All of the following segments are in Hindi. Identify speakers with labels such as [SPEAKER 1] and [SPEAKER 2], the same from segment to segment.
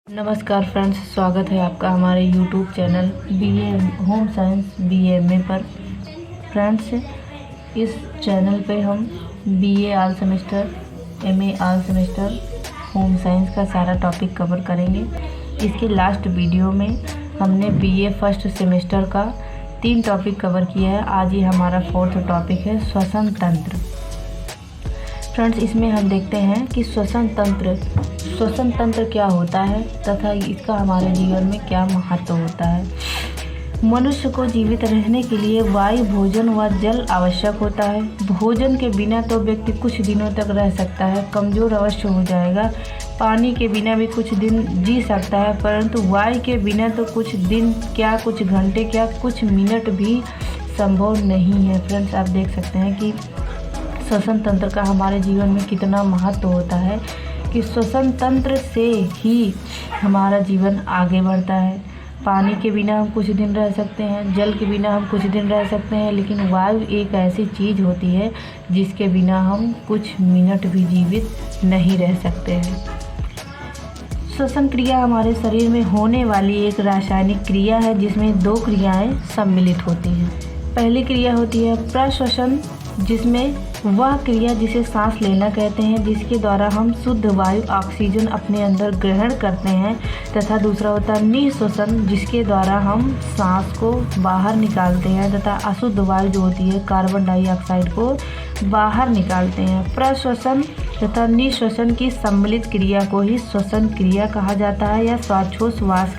[SPEAKER 1] नमस्कार फ्रेंड्स, स्वागत है आपका हमारे YouTube channel BA home science BMA पर। फ्रेंड्स, इस चैनल पे हम BA all semester, MA all semester, home science का सारा टॉपिक कवर करेंगे। इसके लास्ट वीडियो में हमने बीए फर्स्ट सेमेस्टर का 3 टॉपिक कवर किया है। आज ये हमारा 4th टॉपिक है, श्वसन तंत्र। फ्रेंड्स, इसमें हम देखते हैं कि श्वसन तंत्र क्या होता है तथा इसका हमारे जीवन में क्या महत्व होता है। मनुष्य को जीवित रहने के लिए वायु, भोजन व जल आवश्यक होता है। भोजन के बिना तो व्यक्ति कुछ दिनों तक रह सकता है, कमज़ोर अवश्य हो जाएगा। पानी के बिना भी कुछ दिन जी सकता है, परंतु वायु के बिना तो कुछ दिन क्या, कुछ घंटे क्या, कुछ मिनट भी संभव नहीं है। फ्रेंड्स, आप देख सकते हैं कि श्वसन तंत्र का हमारे जीवन में कितना महत्व होता है कि श्वसन तंत्र से ही हमारा जीवन आगे बढ़ता है। पानी के बिना हम कुछ दिन रह सकते हैं, जल के बिना हम कुछ दिन रह सकते हैं, लेकिन वायु एक ऐसी चीज़ होती है जिसके बिना हम कुछ मिनट भी जीवित नहीं रह सकते हैं। श्वसन क्रिया हमारे शरीर में होने वाली एक रासायनिक क्रिया है जिसमें 2 क्रियाएं सम्मिलित होती हैं। पहली क्रिया होती है प्रश्वसन, जिसमें वह क्रिया जिसे सांस लेना कहते हैं, जिसके द्वारा हम शुद्ध वायु ऑक्सीजन अपने अंदर ग्रहण करते हैं, तथा दूसरा होता है निःश्वसन, जिसके द्वारा हम सांस को बाहर निकालते हैं तथा अशुद्ध वायु जो होती है कार्बन डाइऑक्साइड को बाहर निकालते हैं। प्रश्वसन तथा निःश्वसन की सम्मिलित क्रिया को ही श्वसन क्रिया कहा जाता है या श्वासोच्छ्वास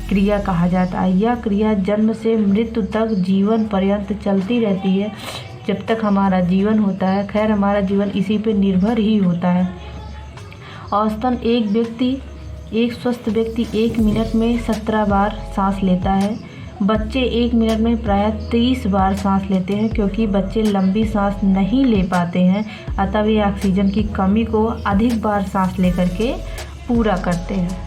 [SPEAKER 1] क्रिया कहा जाता है। यह क्रिया जन्म से मृत्यु तक जीवन पर्यंत चलती रहती है, जब तक हमारा जीवन होता है। खैर, हमारा जीवन इसी पे निर्भर ही होता है। औसतन एक स्वस्थ व्यक्ति 1 मिनट में 17 बार सांस लेता है। बच्चे 1 मिनट में प्रायः 30 बार सांस लेते हैं, क्योंकि बच्चे लंबी सांस नहीं ले पाते हैं, अतः वे ऑक्सीजन की कमी को अधिक बार सांस लेकर के पूरा करते हैं।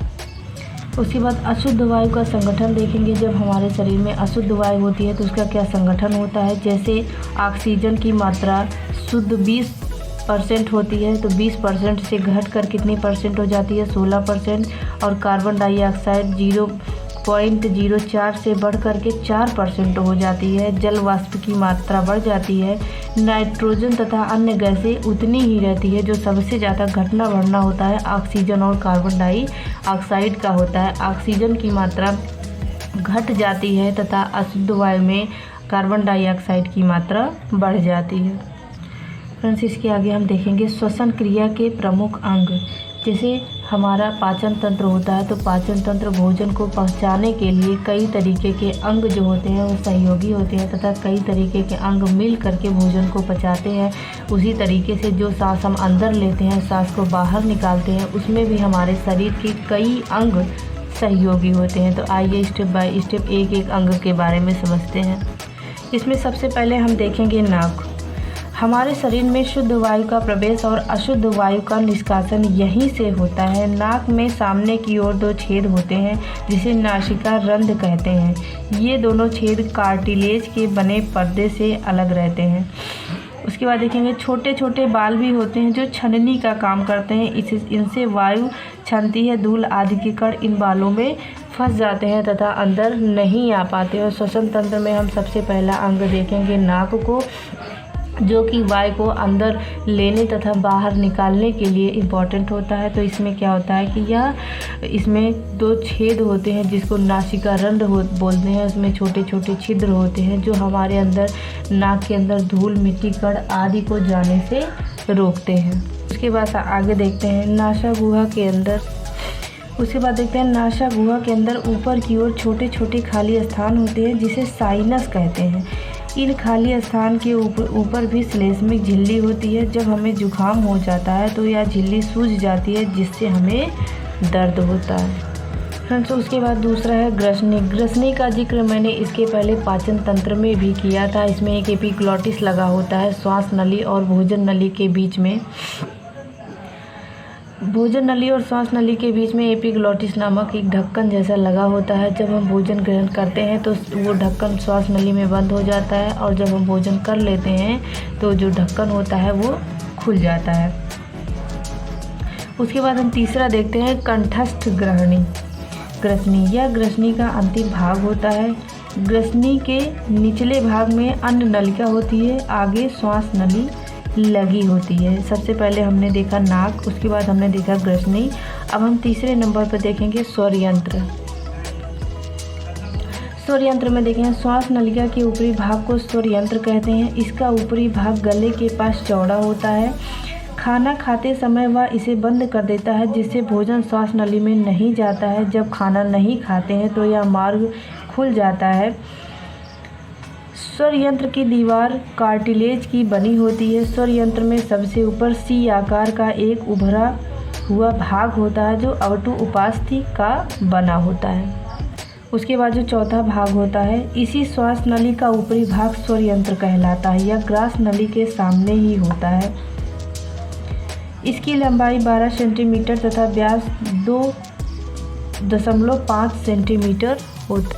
[SPEAKER 1] उसके बाद अशुद्ध वायु का संगठन देखेंगे। जब हमारे शरीर में अशुद्ध वायु होती है तो उसका क्या संगठन होता है। जैसे ऑक्सीजन की मात्रा शुद्ध 20% होती है, तो 20% से घटकर कितनी परसेंट हो जाती है, 16%। और कार्बन डाइऑक्साइड 0.04 से बढ़कर के 4% हो जाती है। जल वाष्प की मात्रा बढ़ जाती है। नाइट्रोजन तथा अन्य गैसें उतनी ही रहती है। जो सबसे ज़्यादा घटना बढ़ना होता है ऑक्सीजन और कार्बन डाइऑक्साइड का होता है। ऑक्सीजन की मात्रा घट जाती है तथा अशुद्ध वायु में कार्बन डाइऑक्साइड की मात्रा बढ़ जाती है। फ्रेंड्स, इसके आगे हम देखेंगे श्वसन क्रिया के प्रमुख अंग। जैसे हमारा पाचन तंत्र होता है, तो पाचन तंत्र भोजन को पहुंचाने के लिए कई तरीके के अंग जो होते हैं वो सहयोगी होते हैं, तथा कई तरीके के अंग मिल करके भोजन को पचाते हैं। उसी तरीके से जो सांस हम अंदर लेते हैं, सांस को बाहर निकालते हैं, उसमें भी हमारे शरीर के कई अंग सहयोगी होते हैं। तो आइए स्टेप बाय स्टेप एक अंग के बारे में समझते हैं। इसमें सबसे पहले हम देखेंगे नाक। हमारे शरीर में शुद्ध वायु का प्रवेश और अशुद्ध वायु का निष्कासन यहीं से होता है। नाक में सामने की ओर 2 छेद होते हैं, जिसे नासिका रंध्र कहते हैं। ये दोनों छेद कार्टिलेज के बने पर्दे से अलग रहते हैं। उसके बाद देखेंगे छोटे छोटे बाल भी होते हैं जो छननी का काम करते हैं। इनसे वायु छनती है। धूल आदि के कण इन बालों में फंस जाते हैं तथा अंदर नहीं आ पाते। और श्वसन तंत्र में हम सबसे पहला अंग देखेंगे नाक को, जो कि वायु को अंदर लेने तथा बाहर निकालने के लिए इम्पॉर्टेंट होता है। तो इसमें क्या होता है कि इसमें 2 छेद होते हैं जिसको नासिका रंध्र बोलते हैं। उसमें छोटे छोटे छिद्र होते हैं जो हमारे अंदर नाक के अंदर धूल, मिट्टी, कण आदि को जाने से रोकते हैं। उसके बाद आगे देखते हैं नासा गुहा के अंदर। उसके बाद देखते हैं नासा गुहा के अंदर ऊपर की ओर छोटे छोटे खाली स्थान होते हैं जिसे साइनस कहते हैं। इन खाली स्थान के ऊपर भी श्लेष्मिक झिल्ली होती है। जब हमें जुकाम हो जाता है तो यह झिल्ली सूज जाती है, जिससे हमें दर्द होता है। फ्रेंड्स, उसके बाद दूसरा है ग्रसनी। ग्रसनी का जिक्र मैंने इसके पहले पाचन तंत्र में भी किया था। इसमें एक एपिग्लॉटिस लगा होता है श्वास नली और भोजन नली के बीच में। भोजन नली और श्वास नली के बीच में एपिग्लॉटिस नामक एक ढक्कन जैसा लगा होता है। जब हम भोजन ग्रहण करते हैं तो वो ढक्कन श्वास नली में बंद हो जाता है, और जब हम भोजन कर लेते हैं तो जो ढक्कन होता है वो खुल जाता है। उसके बाद हम तीसरा देखते हैं कंठस्थ ग्रहणी। ग्रसनी, यह ग्रसनी का अंतिम भाग होता है। ग्रसनी के निचले भाग में अन्न नलिका होती है, आगे श्वास नली लगी होती है। सबसे पहले हमने देखा नाक, उसके बाद हमने देखा ग्रसनी। अब हम तीसरे नंबर पर देखेंगे स्वर यंत्र। स्वर यंत्र में देखें, श्वास नलिका के ऊपरी भाग को स्वर यंत्र कहते हैं। इसका ऊपरी भाग गले के पास चौड़ा होता है। खाना खाते समय वह इसे बंद कर देता है, जिससे भोजन श्वास नली में नहीं जाता है। जब खाना नहीं खाते हैं तो यह मार्ग खुल जाता है। स्वर यंत्र की दीवार कार्टिलेज की बनी होती है। स्वर यंत्र में सबसे ऊपर सी आकार का एक उभरा हुआ भाग होता है, जो अवटु उपास्थि का बना होता है। उसके बाद जो चौथा भाग होता है, इसी श्वास नली का ऊपरी भाग स्वर यंत्र कहलाता है। यह ग्रास नली के सामने ही होता है। इसकी लंबाई 12 सेंटीमीटर तथा व्यास 2.5 सेंटीमीटर होता है।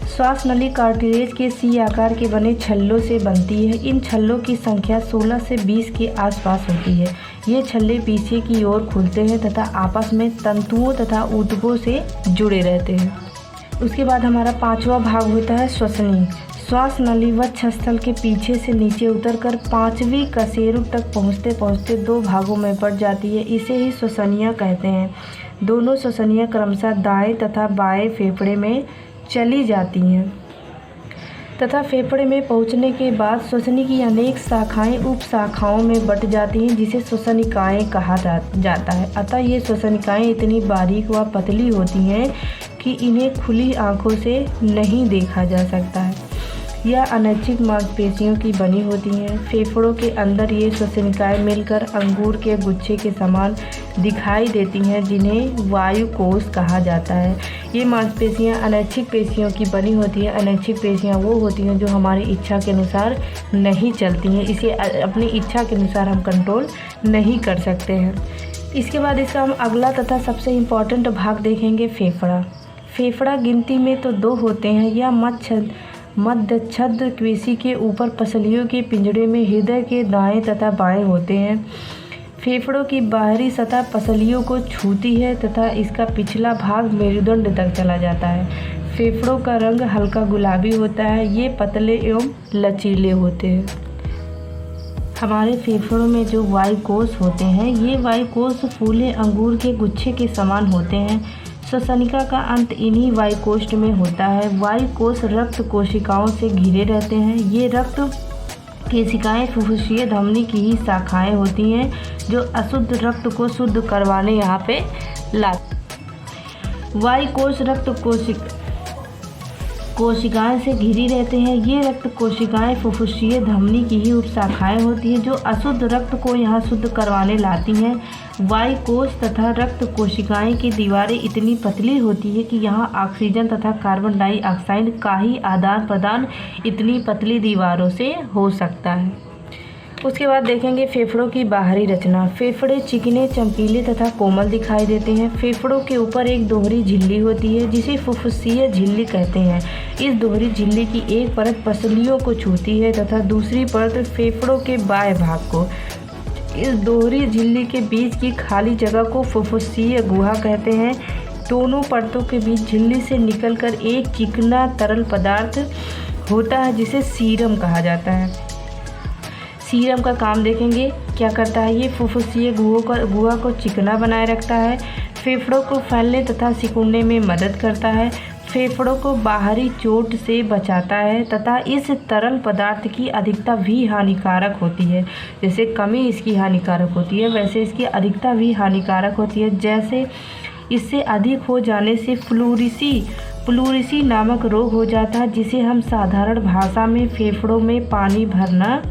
[SPEAKER 1] श्वास नली कार्टिलेज के सी आकार के बने छल्लों से बनती है। इन छल्लों की संख्या 16 से 20 के आसपास होती है। ये छल्ले पीछे की ओर खुलते हैं तथा आपस में तंतुओं तथा ऊतकों से जुड़े रहते हैं। उसके बाद हमारा पांचवा भाग होता है श्वसनी। श्वास नली वक्षस्थल के पीछे से नीचे उतरकर 5वीं कशेरुक तक पहुँचते पहुँचते 2 भागों में बढ़ जाती है। इसे ही श्वसनियाँ कहते हैं। दोनों श्वसनियाँ क्रमशः दाएं तथा बाएं फेफड़े में चली जाती हैं तथा फेफड़े में पहुंचने के बाद श्वसनी की अनेक शाखाएं उप शाखाओं में बट जाती हैं, जिसे श्वसनिकाएं कहा जाता है। अतः ये श्वसनिकाएं इतनी बारीक व पतली होती हैं कि इन्हें खुली आंखों से नहीं देखा जा सकता है। यह अनैच्छिक मांसपेशियों की बनी होती हैं। फेफड़ों के अंदर ये श्वसनिकाएं मिलकर अंगूर के गुच्छे के समान दिखाई देती हैं, जिन्हें वायु कोश कहा जाता है। ये मांसपेशियां अनैच्छिक पेशियों की बनी होती हैं। अनैच्छिक पेशियां वो होती हैं जो हमारी इच्छा के अनुसार नहीं चलती हैं। इसे अपनी इच्छा के अनुसार हम कंट्रोल नहीं कर सकते हैं। इसके बाद इसका हम अगला तथा सबसे इम्पॉर्टेंट भाग देखेंगे, फेफड़ा। फेफड़ा गिनती में तो 2 होते हैं। यह मध्यच्छद पेशी के ऊपर पसलियों के पिंजड़े में हृदय के दाएं तथा बाएं होते हैं। फेफड़ों की बाहरी सतह पसलियों को छूती है तथा इसका पिछला भाग मेरुदंड तक चला जाता है। फेफड़ों का रंग हल्का गुलाबी होता है। ये पतले एवं लचीले होते हैं। हमारे फेफड़ों में जो वायुकोश होते हैं, ये वायुकोश फूले अंगूर के गुच्छे के समान होते हैं। श्वसनिका का अंत इन्हीं वायुकोश में होता है। वायुकोश रक्त कोशिकाओं से घिरे रहते हैं। ये रक्त कोशिकाएं फुफ्फुसीय धमनी की ही शाखाएं होती हैं, जो अशुद्ध रक्त को शुद्ध करवाने यहाँ पे लाते। वायुकोश रक्त कोशिकाएं से घिरी रहते हैं। ये रक्त कोशिकाएं फुफ्फुसीय धमनी की ही उपशाखाएं होती हैं, जो अशुद्ध रक्त को यहाँ शुद्ध करवाने लाती हैं। वायुकोश तथा रक्त कोशिकाएं की दीवारें इतनी पतली होती है कि यहाँ ऑक्सीजन तथा कार्बन डाइऑक्साइड का ही आदान प्रदान इतनी पतली दीवारों से हो सकता है। उसके बाद देखेंगे फेफड़ों की बाहरी रचना। फेफड़े चिकने, चमकीले तथा कोमल दिखाई देते हैं। फेफड़ों के ऊपर एक दोहरी झिल्ली होती है, जिसे फुफ्फुसीय झिल्ली कहते हैं। इस दोहरी झिल्ली की एक परत पसलियों को छूती है तथा दूसरी परत फेफड़ों के बाएं भाग को। इस दोहरी झिल्ली के बीच की खाली जगह को फुफ्फुसीय गुहा कहते हैं। दोनों परतों के बीच झिल्ली से निकलकर एक चिकना तरल पदार्थ होता है, जिसे सीरम कहा जाता है। सीरम का काम देखेंगे क्या करता है। ये फुफ्फुसीय गुहा को चिकना बनाए रखता है, फेफड़ों को फैलने तथा सिकुड़ने में मदद करता है, फेफड़ों को बाहरी चोट से बचाता है तथा इस तरल पदार्थ की अधिकता भी हानिकारक होती है। जैसे कमी इसकी हानिकारक होती है, वैसे इसकी अधिकता भी हानिकारक होती है। जैसे इससे अधिक हो जाने से प्लूरिसी नामक रोग हो जाता है, जिसे हम साधारण भाषा में फेफड़ों में पानी भरना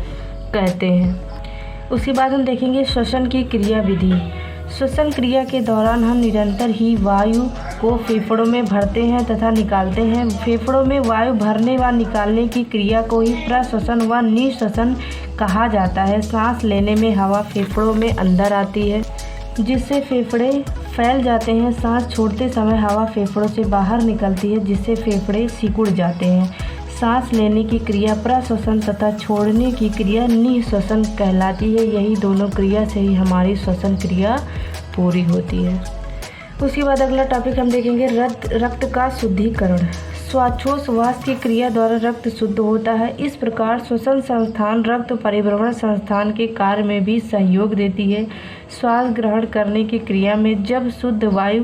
[SPEAKER 1] कहते हैं। उसके बाद हम देखेंगे श्वसन की क्रिया विधि। श्वसन क्रिया के दौरान हम निरंतर ही वायु को फेफड़ों में भरते हैं तथा निकालते हैं। फेफड़ों में वायु भरने व निकालने की क्रिया को ही प्रश्वसन व निःश्वसन कहा जाता है। सांस लेने में हवा फेफड़ों में अंदर आती है, जिससे फेफड़े फैल जाते हैं। सांस छोड़ते समय हवा फेफड़ों से बाहर निकलती है, जिससे फेफड़े सिकुड़ जाते हैं। सांस लेने की क्रिया प्रश्वसन तथा छोड़ने की क्रिया निःश्वसन कहलाती है। यही दोनों क्रिया से ही हमारी श्वसन क्रिया पूरी होती है। उसके बाद अगला टॉपिक हम देखेंगे रक्त का शुद्धिकरण। श्वासोच्छ्वास की क्रिया द्वारा रक्त शुद्ध होता है। इस प्रकार श्वसन संस्थान रक्त परिभ्रमण संस्थान के कार्य में भी सहयोग देती है। श्वास ग्रहण करने की क्रिया में जब शुद्ध वायु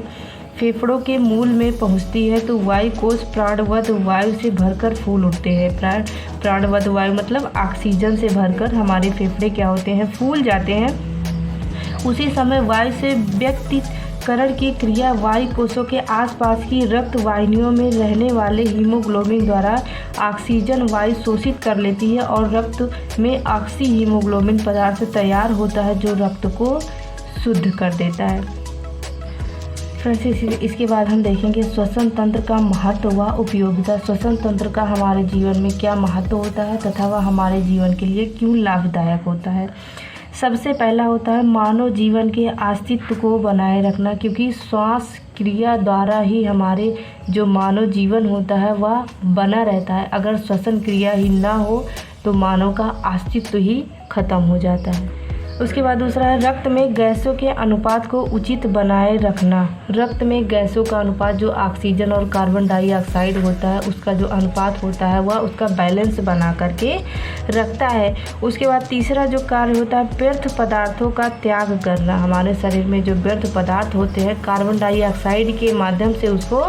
[SPEAKER 1] फेफड़ों के मूल में पहुंचती है तो वायु कोश प्राणवध वायु से भरकर फूल उठते हैं। प्राणवध वायु मतलब ऑक्सीजन से भरकर हमारे फेफड़े क्या होते हैं, फूल जाते हैं। उसी समय वायु से व्यक्तिकरण की क्रिया वायु कोशों के आसपास की रक्त वाहिनियों में रहने वाले हीमोग्लोबिन द्वारा ऑक्सीजन वायु शोषित कर लेती है और रक्त में ऑक्सी हीमोग्लोबिन पदार्थ तैयार होता है जो रक्त को शुद्ध कर देता है। फ्रेंड्स, इसके बाद हम देखेंगे श्वसन तंत्र का महत्व व उपयोगिता। श्वसन तंत्र का हमारे जीवन में क्या महत्व होता है तथा वह हमारे जीवन के लिए क्यों लाभदायक होता है। सबसे पहला होता है मानव जीवन के अस्तित्व को बनाए रखना, क्योंकि श्वास क्रिया द्वारा ही हमारे जो मानव जीवन होता है वह बना रहता है। अगर श्वसन क्रिया ही ना हो तो मानव का अस्तित्व ही खत्म हो जाता है। उसके बाद दूसरा है रक्त में गैसों के अनुपात को उचित बनाए रखना। रक्त में गैसों का अनुपात जो ऑक्सीजन और कार्बन डाइऑक्साइड होता है उसका जो अनुपात होता है वह उसका बैलेंस बना करके रखता है। उसके बाद तीसरा जो कार्य होता है व्यर्थ पदार्थों का त्याग करना। हमारे शरीर में जो व्यर्थ पदार्थ होते हैं कार्बन डाइऑक्साइड के माध्यम से उसको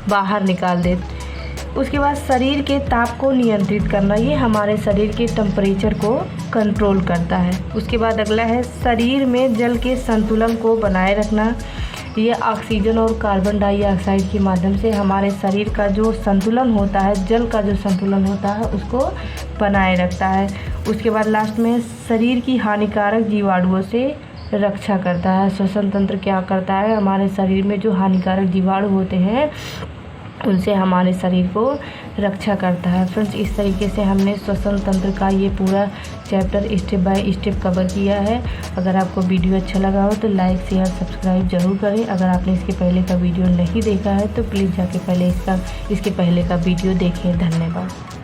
[SPEAKER 1] बाहर निकाल देते। उसके बाद शरीर के ताप को नियंत्रित करना, ये हमारे शरीर के टेम्परेचर को कंट्रोल करता है। उसके बाद अगला है शरीर में जल के संतुलन को बनाए रखना। ये ऑक्सीजन और कार्बन डाइऑक्साइड के माध्यम से हमारे शरीर का जो संतुलन होता है, जल का जो संतुलन होता है उसको बनाए रखता है। उसके बाद लास्ट में शरीर की हानिकारक जीवाणुओं से रक्षा करता है। श्वसन तंत्र क्या करता है, हमारे शरीर में जो हानिकारक जीवाणु होते हैं उनसे हमारे शरीर को रक्षा करता है। फ्रेंड्स, इस तरीके से हमने श्वसन तंत्र का ये पूरा chapter step by step cover किया है। अगर आपको वीडियो अच्छा लगा हो तो लाइक शेयर सब्सक्राइब जरूर करें। अगर आपने इसके पहले का वीडियो नहीं देखा है तो प्लीज़ जाके इसके पहले का वीडियो देखें। धन्यवाद।